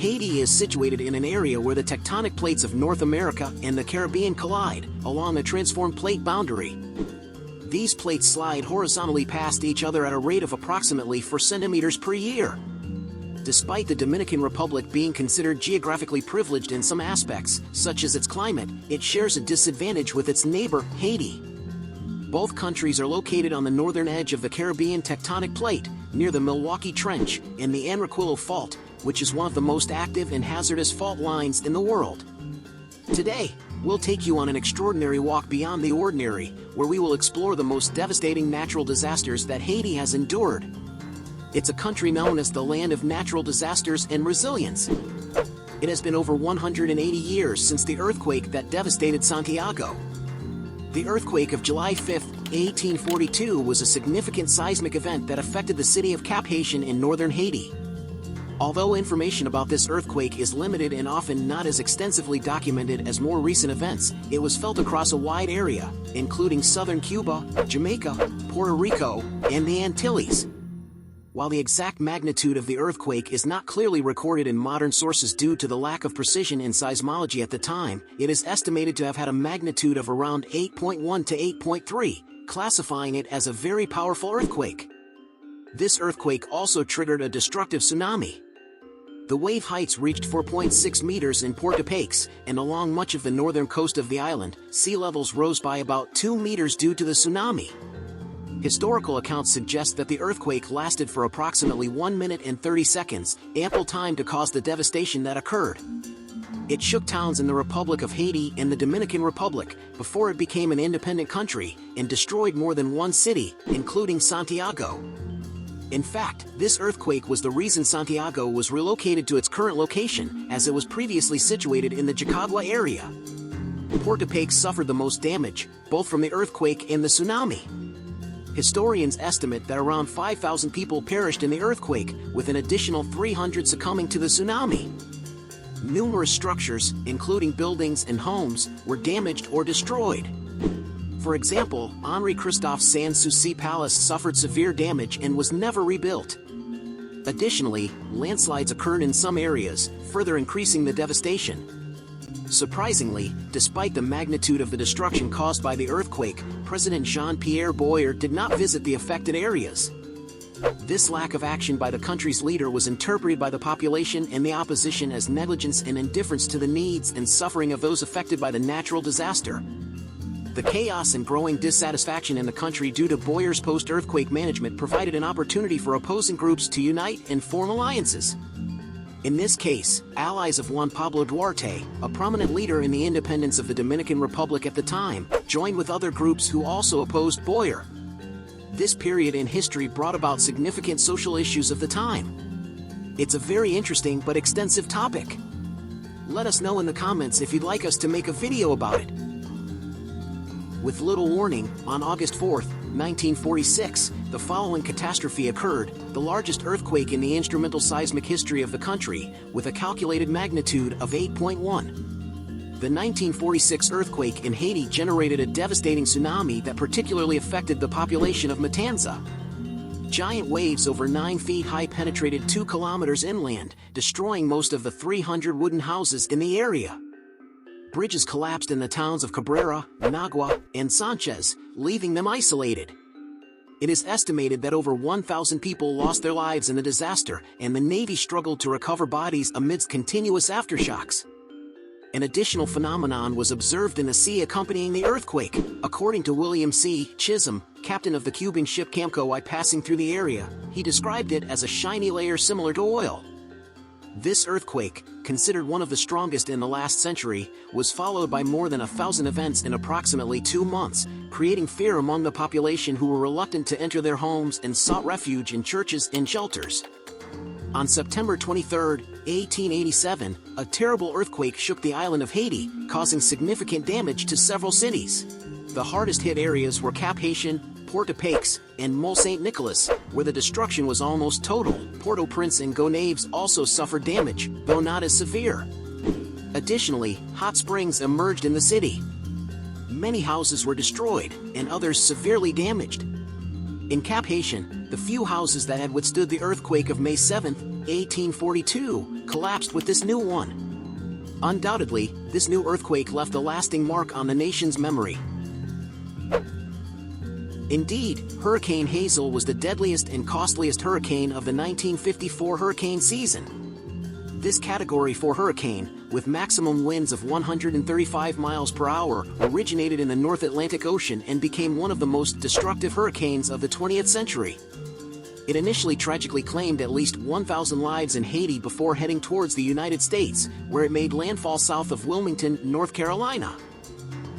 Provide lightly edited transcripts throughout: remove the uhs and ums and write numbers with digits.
Haiti is situated in an area where the tectonic plates of North America and the Caribbean collide, along a transformed plate boundary. These plates slide horizontally past each other at a rate of approximately 4 centimeters per year. Despite the Dominican Republic being considered geographically privileged in some aspects, such as its climate, it shares a disadvantage with its neighbor, Haiti. Both countries are located on the northern edge of the Caribbean tectonic plate, near the Milwaukee Trench and the Enriquillo Fault, which is one of the most active and hazardous fault lines in the world. Today, we'll take you on an extraordinary walk beyond the ordinary, where we will explore the most devastating natural disasters that Haiti has endured. It's a country known as the land of natural disasters and resilience. It has been over 180 years since the earthquake that devastated Santiago. The earthquake of July 5, 1842 was a significant seismic event that affected the city of Cap-Haïtien in northern Haiti. Although information about this earthquake is limited and often not as extensively documented as more recent events, it was felt across a wide area, including southern Cuba, Jamaica, Puerto Rico, and the Antilles. While the exact magnitude of the earthquake is not clearly recorded in modern sources due to the lack of precision in seismology at the time, it is estimated to have had a magnitude of around 8.1 to 8.3, classifying it as a very powerful earthquake. This earthquake also triggered a destructive tsunami. The wave heights reached 4.6 meters in Port-au-Prince, and along much of the northern coast of the island, sea levels rose by about 2 meters due to the tsunami. Historical accounts suggest that the earthquake lasted for approximately 1 minute and 30 seconds, ample time to cause the devastation that occurred. It shook towns in the Republic of Haiti and the Dominican Republic before it became an independent country, and destroyed more than one city, including Santiago. In fact, this earthquake was the reason Santiago was relocated to its current location, as it was previously situated in the Jacagua area. Port-au-Prince suffered the most damage, both from the earthquake and the tsunami. Historians estimate that around 5,000 people perished in the earthquake, with an additional 300 succumbing to the tsunami. Numerous structures, including buildings and homes, were damaged or destroyed. For example, Henri Christophe Sans-Souci Palace suffered severe damage and was never rebuilt. Additionally, landslides occurred in some areas, further increasing the devastation. Surprisingly, despite the magnitude of the destruction caused by the earthquake, President Jean-Pierre Boyer did not visit the affected areas. This lack of action by the country's leader was interpreted by the population and the opposition as negligence and indifference to the needs and suffering of those affected by the natural disaster. The chaos and growing dissatisfaction in the country due to Boyer's post-earthquake management provided an opportunity for opposing groups to unite and form alliances. In this case, allies of Juan Pablo Duarte, a prominent leader in the independence of the Dominican Republic at the time, joined with other groups who also opposed Boyer. This period in history brought about significant social issues of the time. It's a very interesting but extensive topic. Let us know in the comments if you'd like us to make a video about it. With little warning, on August 4, 1946, the following catastrophe occurred, the largest earthquake in the instrumental seismic history of the country, with a calculated magnitude of 8.1. The 1946 earthquake in Haiti generated a devastating tsunami that particularly affected the population of Matanza. Giant waves over 9 feet high penetrated 2 kilometers inland, destroying most of the 300 wooden houses in the area. Bridges collapsed in the towns of Cabrera, Managua, and Sanchez, leaving them isolated. It is estimated that over 1,000 people lost their lives in the disaster, and the Navy struggled to recover bodies amidst continuous aftershocks. An additional phenomenon was observed in the sea accompanying the earthquake, according to William C. Chisholm, captain of the Cuban ship Camco. While passing through the area, he described it as a shiny layer similar to oil. This earthquake, considered one of the strongest in the last century, was followed by more than 1,000 events in approximately 2 months, creating fear among the population who were reluctant to enter their homes and sought refuge in churches and shelters. On September 23, 1887, a terrible earthquake shook the island of Haiti, causing significant damage to several cities. The hardest hit areas were Cap-Haïtien, Port-au-Prince, and Mont-Saint-Nicolas, where the destruction was almost total. Port-au-Prince and Gonaïves also suffered damage, though not as severe. Additionally, hot springs emerged in the city. Many houses were destroyed, and others severely damaged. In Cap-Haïtien, the few houses that had withstood the earthquake of May 7, 1842, collapsed with this new one. Undoubtedly, this new earthquake left a lasting mark on the nation's memory. Indeed, Hurricane Hazel was the deadliest and costliest hurricane of the 1954 hurricane season. This Category 4 hurricane, with maximum winds of 135 miles per hour, originated in the North Atlantic Ocean and became one of the most destructive hurricanes of the 20th century. It initially tragically claimed at least 1,000 lives in Haiti before heading towards the United States, where it made landfall south of Wilmington, North Carolina.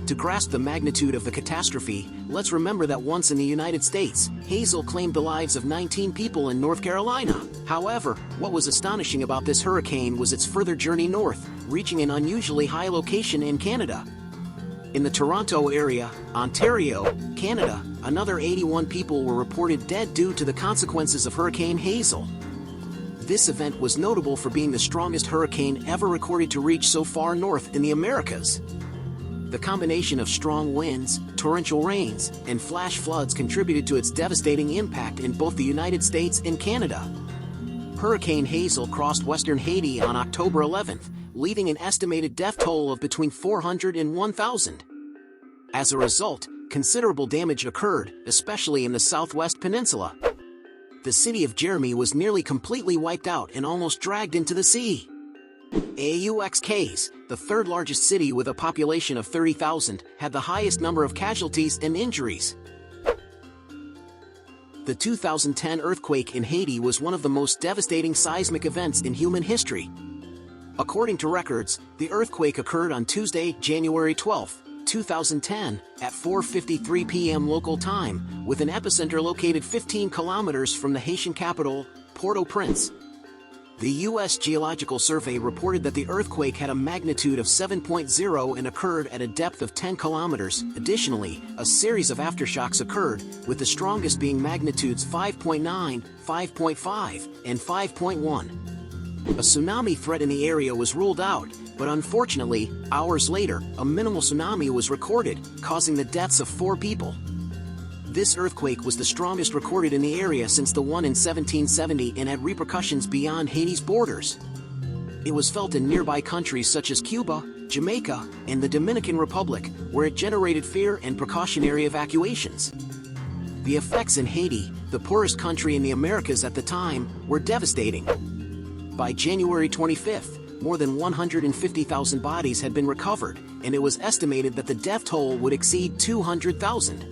To grasp the magnitude of the catastrophe, let's remember that once in the United States, Hazel claimed the lives of 19 people in North Carolina. However, what was astonishing about this hurricane was its further journey north, reaching an unusually high location in Canada. In the Toronto area, Ontario, Canada, another 81 people were reported dead due to the consequences of Hurricane Hazel. This event was notable for being the strongest hurricane ever recorded to reach so far north in the Americas. The combination of strong winds, torrential rains, and flash floods contributed to its devastating impact in both the United States and Canada. Hurricane Hazel crossed western Haiti on October 11th, leaving an estimated death toll of between 400 and 1,000. As a result, considerable damage occurred, especially in the southwest peninsula. The city of Jeremy was nearly completely wiped out and almost dragged into the sea. AUXK's, the third largest city with a population of 30,000, had the highest number of casualties and injuries. The 2010 earthquake in Haiti was one of the most devastating seismic events in human history. According to records, the earthquake occurred on Tuesday, January 12, 2010, at 4:53 p.m. local time, with an epicenter located 15 kilometers from the Haitian capital, Port-au-Prince. The U.S. Geological Survey reported that the earthquake had a magnitude of 7.0 and occurred at a depth of 10 kilometers. Additionally, a series of aftershocks occurred, with the strongest being magnitudes 5.9, 5.5, and 5.1. A tsunami threat in the area was ruled out, but unfortunately, hours later, a minimal tsunami was recorded, causing the deaths of 4 people. This earthquake was the strongest recorded in the area since the one in 1770 and had repercussions beyond Haiti's borders. It was felt in nearby countries such as Cuba, Jamaica, and the Dominican Republic, where it generated fear and precautionary evacuations. The effects in Haiti, the poorest country in the Americas at the time, were devastating. By January 25th, more than 150,000 bodies had been recovered, and it was estimated that the death toll would exceed 200,000.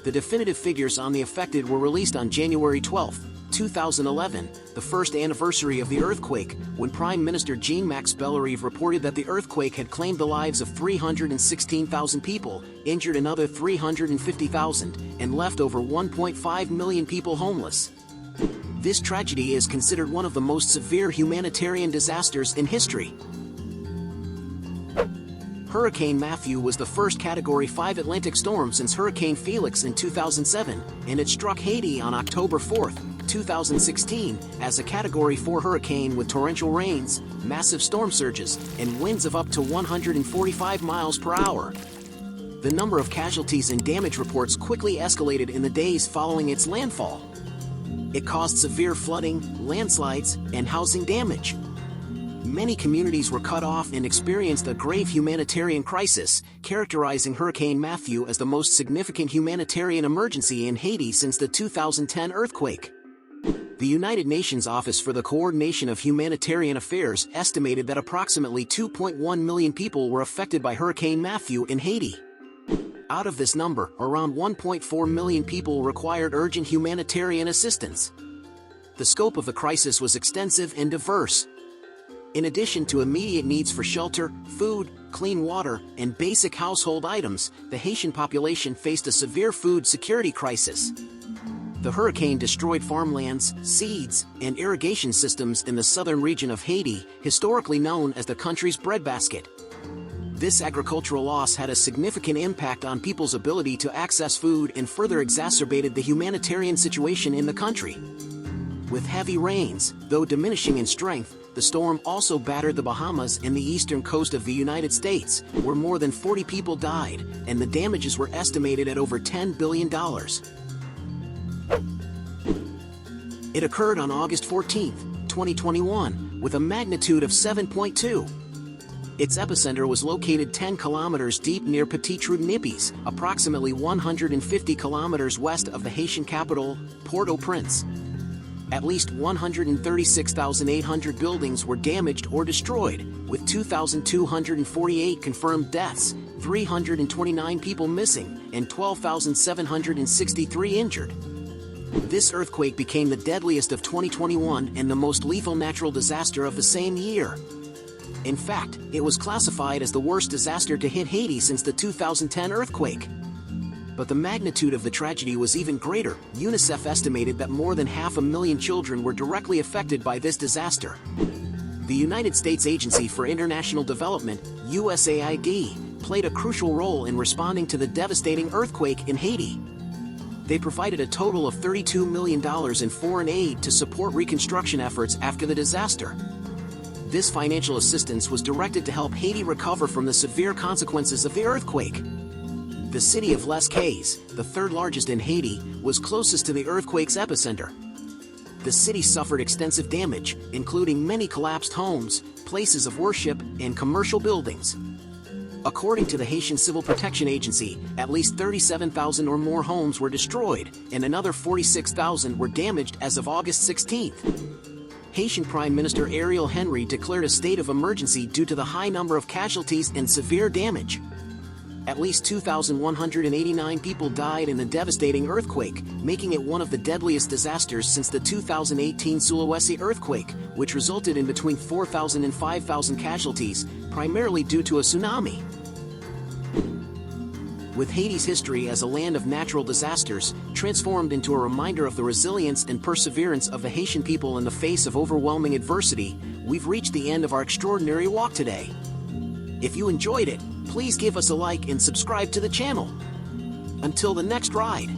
The definitive figures on the affected were released on January 12, 2011, the first anniversary of the earthquake, when Prime Minister Jean-Max Bellerive reported that the earthquake had claimed the lives of 316,000 people, injured another 350,000, and left over 1.5 million people homeless. This tragedy is considered one of the most severe humanitarian disasters in history. Hurricane Matthew was the first Category 5 Atlantic storm since Hurricane Felix in 2007, and it struck Haiti on October 4, 2016, as a Category 4 hurricane with torrential rains, massive storm surges, and winds of up to 145 miles per hour. The number of casualties and damage reports quickly escalated in the days following its landfall. It caused severe flooding, landslides, and housing damage. Many communities were cut off and experienced a grave humanitarian crisis, characterizing Hurricane Matthew as the most significant humanitarian emergency in Haiti since the 2010 earthquake. The United Nations Office for the Coordination of Humanitarian Affairs estimated that approximately 2.1 million people were affected by Hurricane Matthew in Haiti. Out of this number, around 1.4 million people required urgent humanitarian assistance. The scope of the crisis was extensive and diverse. In addition to immediate needs for shelter, food, clean water, and basic household items, the Haitian population faced a severe food security crisis. The hurricane destroyed farmlands, seeds, and irrigation systems in the southern region of Haiti, historically known as the country's breadbasket. This agricultural loss had a significant impact on people's ability to access food and further exacerbated the humanitarian situation in the country. With heavy rains, though diminishing in strength, the storm also battered the Bahamas and the eastern coast of the United States, where more than 40 people died, and the damages were estimated at over $10 billion. It occurred on August 14, 2021, with a magnitude of 7.2. Its epicenter was located 10 kilometers deep near Petit-Trou-de-Nipes, approximately 150 kilometers west of the Haitian capital, Port-au-Prince. At least 136,800 buildings were damaged or destroyed, with 2,248 confirmed deaths, 329 people missing, and 12,763 injured. This earthquake became the deadliest of 2021 and the most lethal natural disaster of the same year. In fact, it was classified as the worst disaster to hit Haiti since the 2010 earthquake. But the magnitude of the tragedy was even greater. UNICEF estimated that more than 500,000 children were directly affected by this disaster. The United States Agency for International Development, USAID, played a crucial role in responding to the devastating earthquake in Haiti. They provided a total of $32 million in foreign aid to support reconstruction efforts after the disaster. This financial assistance was directed to help Haiti recover from the severe consequences of the earthquake. The city of Les Cayes, the third largest in Haiti, was closest to the earthquake's epicenter. The city suffered extensive damage, including many collapsed homes, places of worship, and commercial buildings. According to the Haitian Civil Protection Agency, at least 37,000 or more homes were destroyed, and another 46,000 were damaged as of August 16th. Haitian Prime Minister Ariel Henry declared a state of emergency due to the high number of casualties and severe damage. At least 2,189 people died in the devastating earthquake, making it one of the deadliest disasters since the 2018 Sulawesi earthquake, which resulted in between 4,000 and 5,000 casualties, primarily due to a tsunami. With Haiti's history as a land of natural disasters, transformed into a reminder of the resilience and perseverance of the Haitian people in the face of overwhelming adversity, we've reached the end of our extraordinary walk today. If you enjoyed it, please give us a like and subscribe to the channel. Until the next ride.